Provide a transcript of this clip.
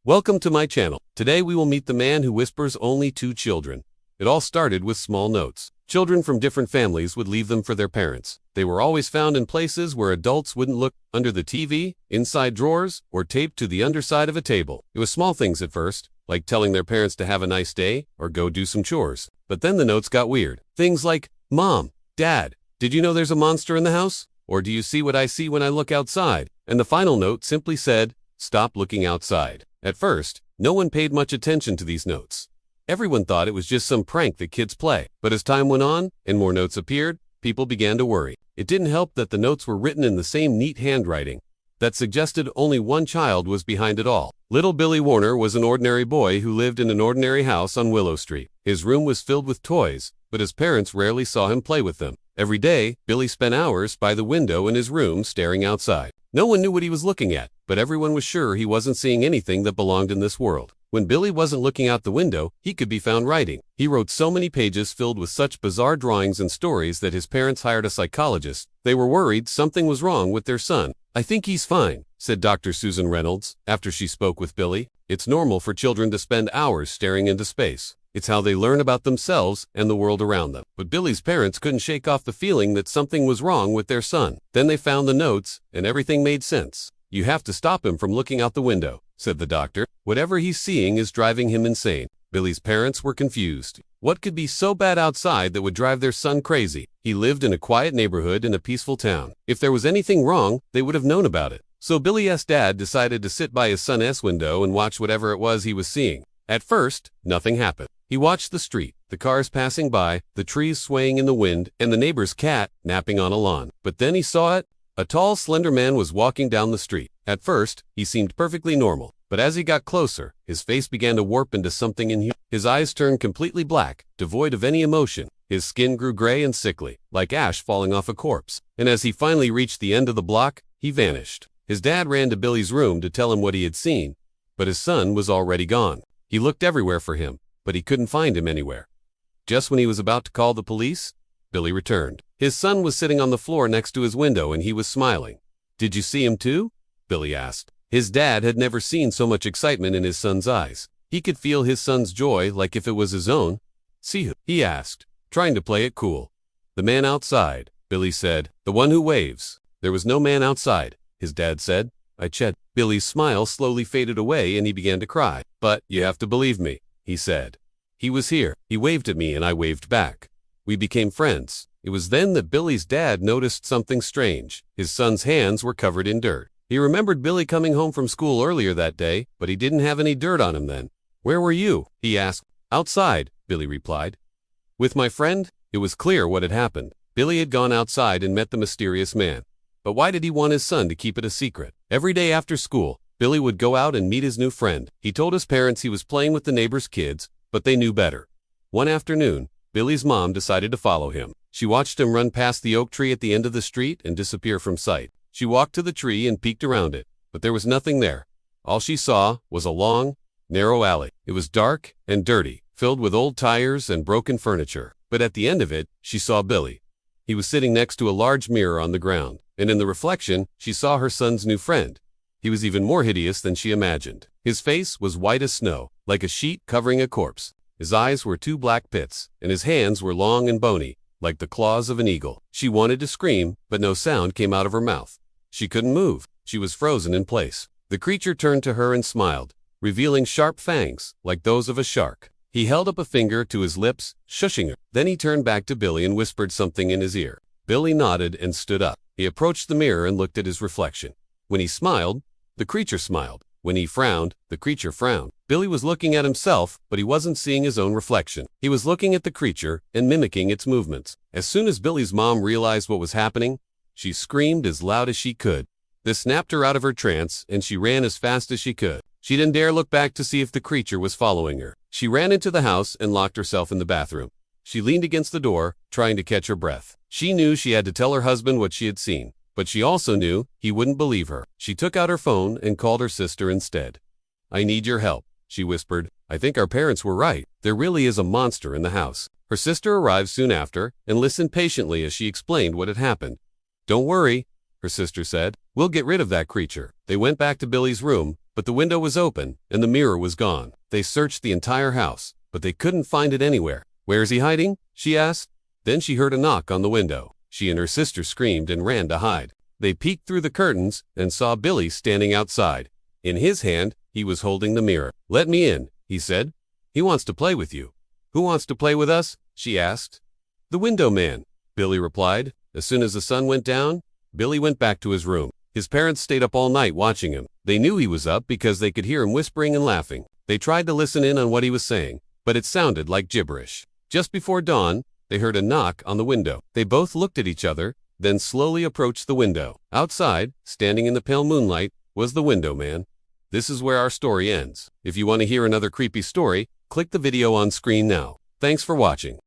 Welcome to my channel. Today we will meet the man who whispers only to children. It all started with small notes. Children from different families would leave them for their parents. They were always found in places where adults wouldn't look: under the TV, inside drawers, or taped to the underside of a table. It was small things at first, like telling their parents to have a nice day or go do some chores. But then the notes got weird. Things like, "Mom, Dad, did you know there's a monster in the house?" Or, "Do you see what I see when I look outside?" And the final note simply said, "Stop looking outside." At first, no one paid much attention to these notes. Everyone thought it was just some prank that kids play. But as time went on and more notes appeared, people began to worry. It didn't help that the notes were written in the same neat handwriting that suggested only one child was behind it all. Little Billy Warner was an ordinary boy who lived in an ordinary house on Willow Street. His room was filled with toys, but his parents rarely saw him play with them. Every day, Billy spent hours by the window in his room staring outside. No one knew what he was looking at, but everyone was sure he wasn't seeing anything that belonged in this world. When Billy wasn't looking out the window, he could be found writing. He wrote so many pages filled with such bizarre drawings and stories that his parents hired a psychologist. They were worried something was wrong with their son. "I think he's fine," said Dr. Susan Reynolds after she spoke with Billy. "It's normal for children to spend hours staring into space. It's how they learn about themselves and the world around them." But Billy's parents couldn't shake off the feeling that something was wrong with their son. Then they found the notes, and everything made sense. "You have to stop him from looking out the window," said the doctor. "Whatever he's seeing is driving him insane." Billy's parents were confused. What could be so bad outside that would drive their son crazy? He lived in a quiet neighborhood in a peaceful town. If there was anything wrong, they would have known about it. So Billy's dad decided to sit by his son's window and watch whatever it was he was seeing. At first, nothing happened. He watched the street, the cars passing by, the trees swaying in the wind, and the neighbor's cat napping on a lawn. But then he saw it. A tall, slender man was walking down the street. At first, he seemed perfectly normal, but as he got closer, his face began to warp into something inhuman. His eyes turned completely black, devoid of any emotion. His skin grew gray and sickly, like ash falling off a corpse. And as he finally reached the end of the block, he vanished. His dad ran to Billy's room to tell him what he had seen, but his son was already gone. He looked everywhere for him, but he couldn't find him anywhere. Just when he was about to call the police, Billy returned. His son was sitting on the floor next to his window and he was smiling. "Did you see him too?" Billy asked. His dad had never seen so much excitement in his son's eyes. He could feel his son's joy like if it was his own. "See who?" he asked, trying to play it cool. "The man outside," Billy said. "The one who waves." "There was no man outside," his dad said. "I checked." Billy's smile slowly faded away and he began to cry. "But you have to believe me," he said. "He was here. He waved at me and I waved back. We became friends." It was then that Billy's dad noticed something strange. His son's hands were covered in dirt. He remembered Billy coming home from school earlier that day, but he didn't have any dirt on him then. "Where were you?" he asked. "Outside," Billy replied. "With my friend?" It was clear what had happened. Billy had gone outside and met the mysterious man. But why did he want his son to keep it a secret? Every day after school, Billy would go out and meet his new friend. He told his parents he was playing with the neighbor's kids, but they knew better. One afternoon, Billy's mom decided to follow him. She watched him run past the oak tree at the end of the street and disappear from sight. She walked to the tree and peeked around it, but there was nothing there. All she saw was a long, narrow alley. It was dark and dirty, filled with old tires and broken furniture. But at the end of it, she saw Billy. He was sitting next to a large mirror on the ground, and in the reflection, she saw her son's new friend. He was even more hideous than she imagined. His face was white as snow, like a sheet covering a corpse. His eyes were two black pits, and his hands were long and bony, like the claws of an eagle. She wanted to scream, but no sound came out of her mouth. She couldn't move. She was frozen in place. The creature turned to her and smiled, revealing sharp fangs, like those of a shark. He held up a finger to his lips, shushing her. Then he turned back to Billy and whispered something in his ear. Billy nodded and stood up. He approached the mirror and looked at his reflection. When he smiled, the creature smiled. When he frowned, the creature frowned. Billy was looking at himself, but he wasn't seeing his own reflection. He was looking at the creature and mimicking its movements. As soon as Billy's mom realized what was happening, she screamed as loud as she could. This snapped her out of her trance, and she ran as fast as she could. She didn't dare look back to see if the creature was following her. She ran into the house and locked herself in the bathroom. She leaned against the door, trying to catch her breath. She knew she had to tell her husband what she had seen, but she also knew he wouldn't believe her. She took out her phone and called her sister instead. "I need your help," she whispered. "I think our parents were right. There really is a monster in the house." Her sister arrived soon after and listened patiently as she explained what had happened. "Don't worry," her sister said. "We'll get rid of that creature." They went back to Billy's room, but the window was open and the mirror was gone. They searched the entire house, but they couldn't find it anywhere. "Where's he hiding?" she asked. Then she heard a knock on the window. She and her sister screamed and ran to hide. They peeked through the curtains and saw Billy standing outside. In his hand, he was holding the mirror. "Let me in," he said. "He wants to play with you." "Who wants to play with us?" she asked. "The window man," Billy replied. As soon as the sun went down, Billy went back to his room. His parents stayed up all night watching him. They knew he was up because they could hear him whispering and laughing. They tried to listen in on what he was saying, but it sounded like gibberish. Just before dawn, they heard a knock on the window. They both looked at each other, then slowly approached the window. Outside, standing in the pale moonlight, was the window man. This is where our story ends. If you want to hear another creepy story, click the video on screen now. Thanks for watching.